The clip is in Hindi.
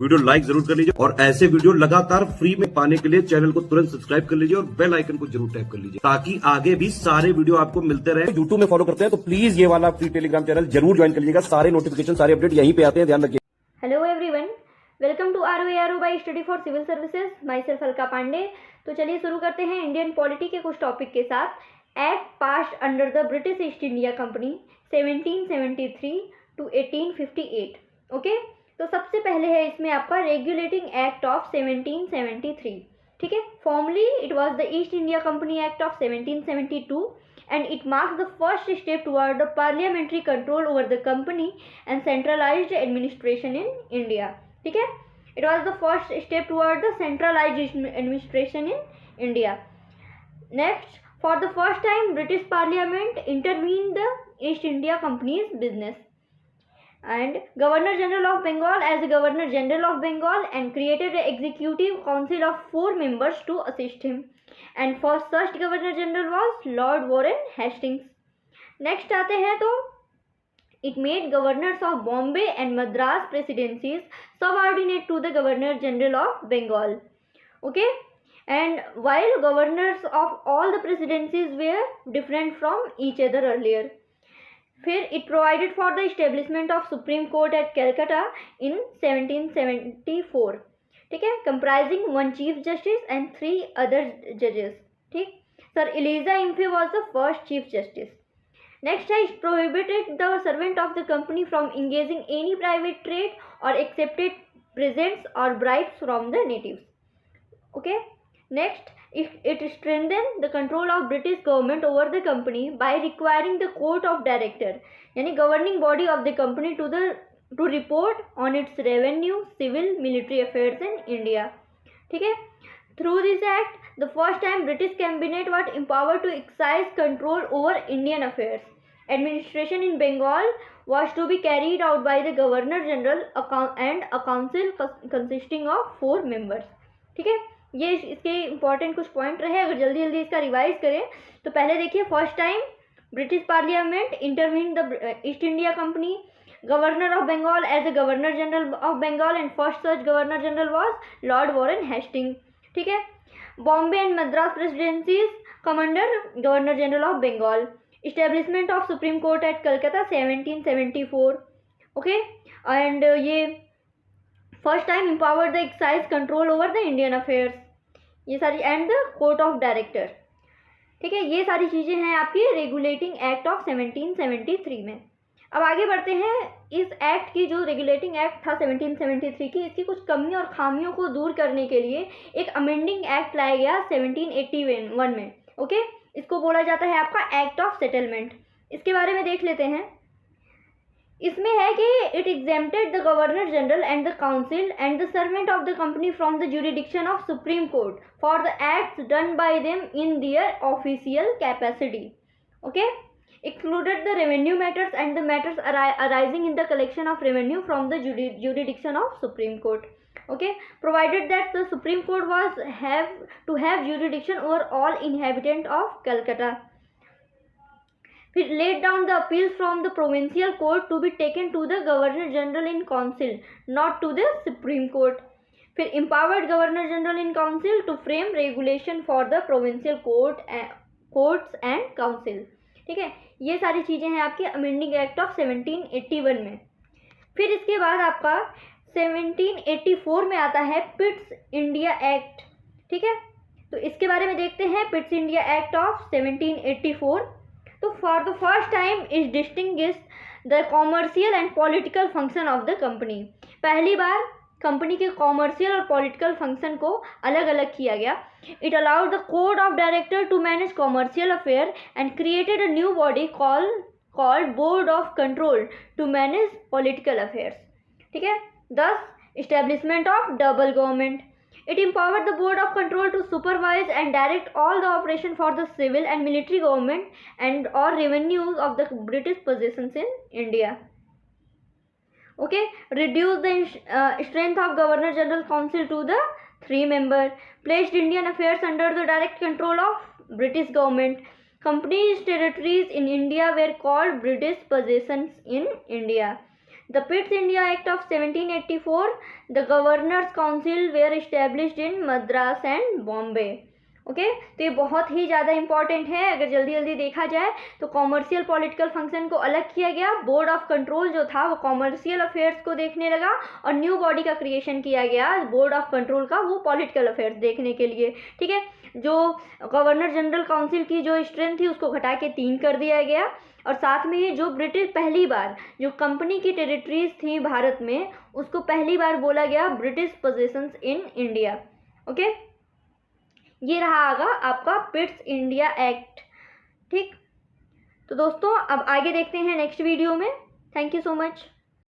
वीडियो लाइक जरूर कर लीजिए और ऐसे वीडियो लगातार फ्री में पाने के लिए चैनल को तुरंत सब्सक्राइब कर लीजिए और बेल आइकन को जरूर टैप कर लीजिए ताकि आगे भी सारे वीडियो आपको मिलते रहे। यूट्यूब में फॉलो करते हैं तो प्लीज ये वाला फ्री टेलीग्राम चैनल जरूर ज्वाइन कर लीजिएगा। सारे नोटिफिकेशन सारे अपडेट यहीं पे आते हैं, ध्यान रखिए। Hello everyone, welcome to ROARO by study for civil services. Myself Alka Pandey. तो चलिए शुरू करते हैं इंडियन पॉलिटी के कुछ टॉपिक के साथ। Act passed under the British east India company 1773 to 1858। Okay, तो सबसे पहले है इसमें आपका रेगुलेटिंग एक्ट ऑफ 1773। ठीक है, formally it was the East India company act of 1772 and it marks the first step toward the parliamentary control over the company and centralized administration in India. ठीक है, it was the first step toward the centralized administration in India. Next, for the first time British Parliament intervened the East India Company's business, and Governor General of Bengal as Governor General of Bengal and created an executive council of 4 members to assist him, and first such Governor General was Lord Warren Hastings. Next आते हैं तो it made governors of Bombay and Madras presidencies subordinate to the Governor General of Bengal. Okay, and while governors of all the presidencies were different from each other earlier. फिर it provided for the establishment of Supreme Court at Calcutta in 1774. ठीक है, comprising 1 Chief Justice and 3 other judges. ठीक, Sir Eliza Impey was the first Chief Justice. Next, it prohibited the servant of the company from engaging any private trade or accepted presents or bribes from the natives. Okay. Next, it strengthened the control of British government over the company by requiring the court of director, यानी governing body of the company to report on its revenue, civil, military affairs in India. ठीक है, through this act, the first time British cabinet was empowered to exercise control over Indian affairs. Administration in Bengal was to be carried out by the Governor General and a council consisting of 4 members. ठीक है, ये इसके इंपॉर्टेंट कुछ पॉइंट रहे। अगर जल्दी जल्दी इसका रिवाइज करें तो पहले देखिए, first time British parliament intervene the East India company, governor of Bengal as a governor general of Bengal and first such governor general was Lord Warren Hasting. ठीक है, Bombay and Madras presidencies come under governor general of Bengal, establishment of supreme court at Calcutta 1774। Okay, and ये first time empowered the excise control over the Indian affairs, ये सारी, and the court of director. ठीक है, ये सारी चीज़ें हैं आपकी रेगुलेटिंग एक्ट ऑफ 1773 में। अब आगे बढ़ते हैं। इस एक्ट की जो रेगुलेटिंग एक्ट था 1773 की, इसकी कुछ कमियों और खामियों को दूर करने के लिए एक अमेंडिंग एक्ट लाया गया 1781 में। ओके, इसको बोला जाता है आपका एक्ट ऑफ सेटलमेंट। इसके बारे में देख लेते हैं। इसमें है कि it exempted the governor general and the council and the servant of the company from the jurisdiction of supreme court for the acts done by them in their official capacity. Okay, excluded the revenue matters and the matters arising in the collection of revenue from the jurisdiction of Supreme Court. Okay, provided that the Supreme Court was to have jurisdiction over all inhabitants of Calcutta. It laid down the appeals from the provincial court to be taken to the Governor General in Council, not to the Supreme Court. फिर empowered Governor General in Council to frame regulation for the provincial courts and council. ठीक है, ये सारी चीज़ें हैं आपके अमेंडिंग एक्ट ऑफ 1781 में। फिर इसके बाद आपका 1784 में आता है पिट्स इंडिया एक्ट। ठीक है, तो इसके बारे में देखते हैं। पिट्स इंडिया एक्ट ऑफ 1784, तो for the first time is distinguish the commercial and political function of the company. पहली बार कंपनी के कॉमर्शियल और पॉलिटिकल फंक्शन को अलग अलग किया गया। It allowed the court of director to manage commercial affair and created a new body called board of control to manage political affairs. ठीक है, thus establishment of double government. It empowered the board of control to supervise and direct all the operation for the civil and military government and or revenues of the British possessions in India. Okay, reduced the strength of Governor General Council to the 3 member, placed Indian affairs under the direct control of British government. Companies territories in India were called British possessions in India. The Pitt's India act of 1784, the governor's council were established in Madras and Bombay. Okay, तो ये बहुत ही ज़्यादा इंपॉर्टेंट है। अगर जल्दी जल्दी देखा जाए तो कॉमर्शियल पॉलिटिकल फंक्शन को अलग किया गया, बोर्ड ऑफ कंट्रोल जो था वो कॉमर्शियल अफेयर्स को देखने लगा, और न्यू बॉडी का क्रिएशन किया गया बोर्ड ऑफ कंट्रोल का, वो पॉलिटिकल अफेयर्स देखने के लिए। ठीक है, जो गवर्नर जनरल काउंसिल की जो स्ट्रेंथ थी उसको घटा के 3 कर दिया गया, और साथ में ये जो ब्रिटिश पहली बार जो कंपनी की टेरिटरीज थी भारत में उसको पहली बार बोला गया British possessions in India. Okay, ये रहा आगा आपका पिट्स इंडिया एक्ट। ठीक, तो दोस्तों अब आगे देखते हैं नेक्स्ट वीडियो में। Thank you so much.